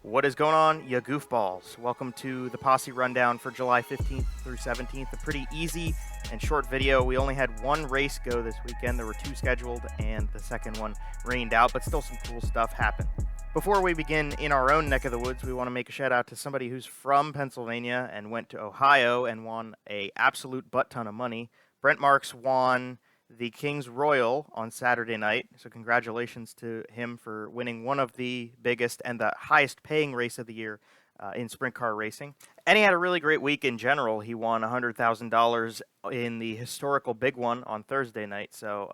What is going on, you goofballs? Welcome to the Posse Rundown for July 15th through 17th. A pretty easy and short video. We only had one race go this weekend. There were two scheduled, and the second one rained out, but still some cool stuff happened. Before we begin in our own neck of the woods, we want to make a shout out to somebody who's from Pennsylvania and went to Ohio and won a absolute butt ton of money. Brent Marks won the King's Royal on Saturday night. So congratulations to him for winning one of the biggest and the highest paying race of the year in sprint car racing. And he had a really great week in general. He won $100,000 in the historical big one on Thursday night. So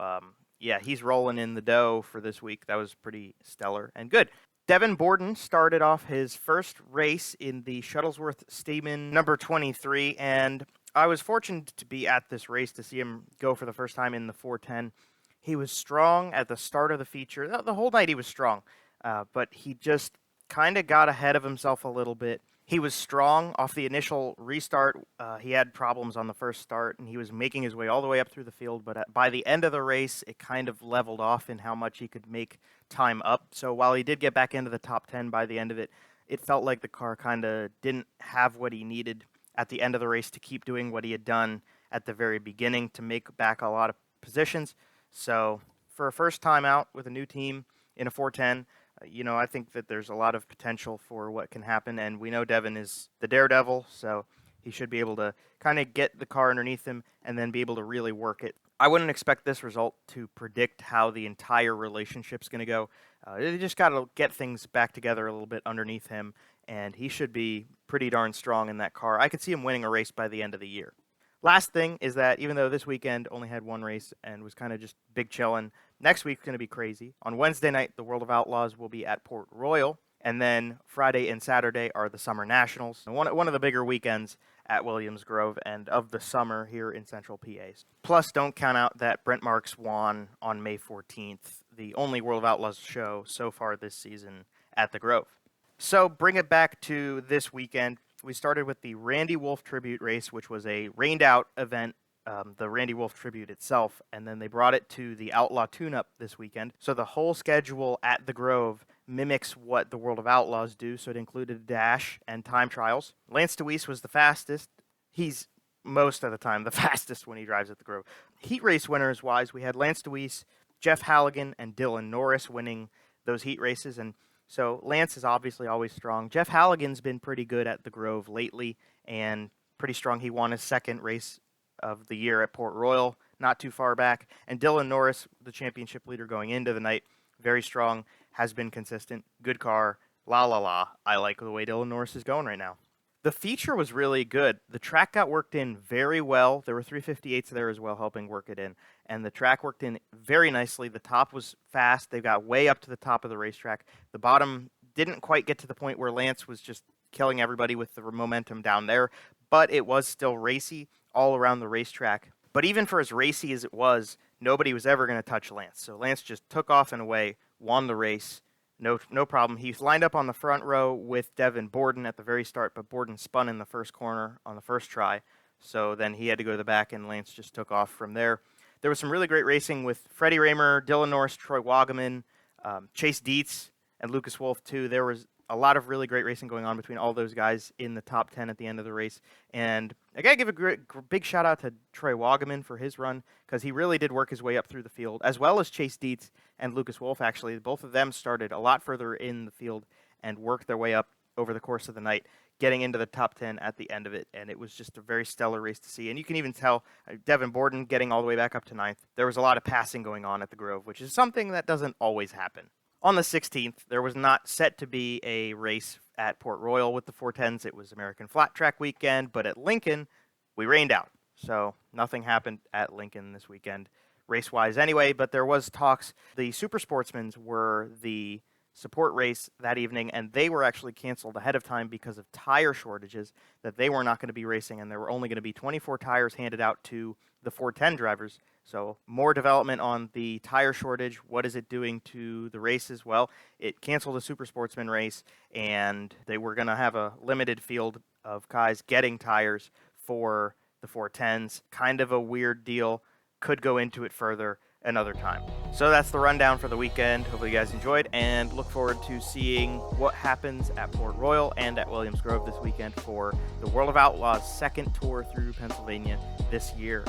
yeah, he's rolling in the dough for this week. That was pretty stellar and good. Devin Borden started off his first race in the Shuttlesworth Stamen number 23, and I was fortunate to be at this race to see him go for the first time in the 410. He was strong at the start of the feature. The whole night he was strong, but he just kind of got ahead of himself a little bit. He was strong off the initial restart. He had problems on the first start, and he was making his way all the way up through the field. But by the end of the race, it kind of leveled off in how much he could make time up. So while he did get back into the top 10 by the end of it, it felt like the car kind of didn't have what he needed at the end of the race to keep doing what he had done at the very beginning to make back a lot of positions. So for a first time out with a new team in a 410, I think that there's a lot of potential for what can happen, and we know Devin is the daredevil, so he should be able to kind of get the car underneath him and then be able to really work it. I wouldn't expect this result to predict how the entire relationship's going to go. They just got to get things back together a little bit underneath him, and he should be pretty darn strong in that car. I could see him winning a race by the end of the year. Last thing is that even though this weekend only had one race and was kind of just big chillin', next week's going to be crazy. On Wednesday night, the World of Outlaws will be at Port Royal, and then Friday and Saturday are the Summer Nationals. One of the bigger weekends at Williams Grove and of the summer here in Central PA. Plus, don't count out that Brent Marks won on May 14th, the only World of Outlaws show so far this season at the Grove. So bring it back to this weekend. We started with the Randy Wolfe Tribute race, which was a rained-out event, the Randy Wolfe Tribute itself, and then they brought it to the Outlaw Tune-Up this weekend. So the whole schedule at the Grove mimics what the World of Outlaws do, so it included a dash and time trials. Lance Deweese was the fastest. He's most of the time the fastest when he drives at the Grove. Heat race winners-wise, we had Lance Deweese, Jeff Halligan, and Dylan Norris winning those heat races, and so Lance is obviously always strong. Jeff Halligan's been pretty good at the Grove lately and pretty strong. He won his second race of the year at Port Royal, not too far back. And Dylan Norris, the championship leader going into the night, very strong, has been consistent, good car, la la la. I like the way Dylan Norris is going right now. The feature was really good. The track got worked in very well. There were 358s there as well helping work it in. And the track worked in very nicely. The top was fast. They got way up to the top of the racetrack. The bottom didn't quite get to the point where Lance was just killing everybody with the momentum down there. But it was still racy all around the racetrack. But even for as racy as it was, nobody was ever going to touch Lance. So Lance just took off and away, won the race. No problem. He lined up on the front row with Devin Borden at the very start, but Borden spun in the first corner on the first try. So then he had to go to the back, and Lance just took off from there. There was some really great racing with Freddie Raymer, Dylan Norris, Troy Wagaman, Chase Dietz, and Lucas Wolfe, too. There was a lot of really great racing going on between all those guys in the top 10 at the end of the race. And I got to give a big shout-out to Troy Wagaman for his run, because he really did work his way up through the field, as well as Chase Dietz and Lucas Wolfe, actually. Both of them started a lot further in the field and worked their way up over the course of the night, getting into the top 10 at the end of it. And it was just a very stellar race to see. And you can even tell Devin Borden getting all the way back up to 9th. There was a lot of passing going on at the Grove, which is something that doesn't always happen. On the 16th, there was not set to be a race at Port Royal with the 410s. It was American Flat Track weekend, but at Lincoln, we rained out. So nothing happened at Lincoln this weekend, race-wise anyway, but there was talks. The Super Sportsmans were the support race that evening, and they were actually canceled ahead of time because of tire shortages, that they were not going to be racing, and there were only going to be 24 tires handed out to the 410 drivers. So more development on the tire shortage. What is it doing to the races? Well, it canceled the Super Sportsman race, and they were going to have a limited field of guys getting tires for the 410s. Kind of a weird deal. Could go into it further. another time. So that's the rundown for the weekend. Hopefully you guys enjoyed, and look forward to seeing what happens at Port Royal and at Williams Grove this weekend for the World of Outlaws second tour through Pennsylvania this year.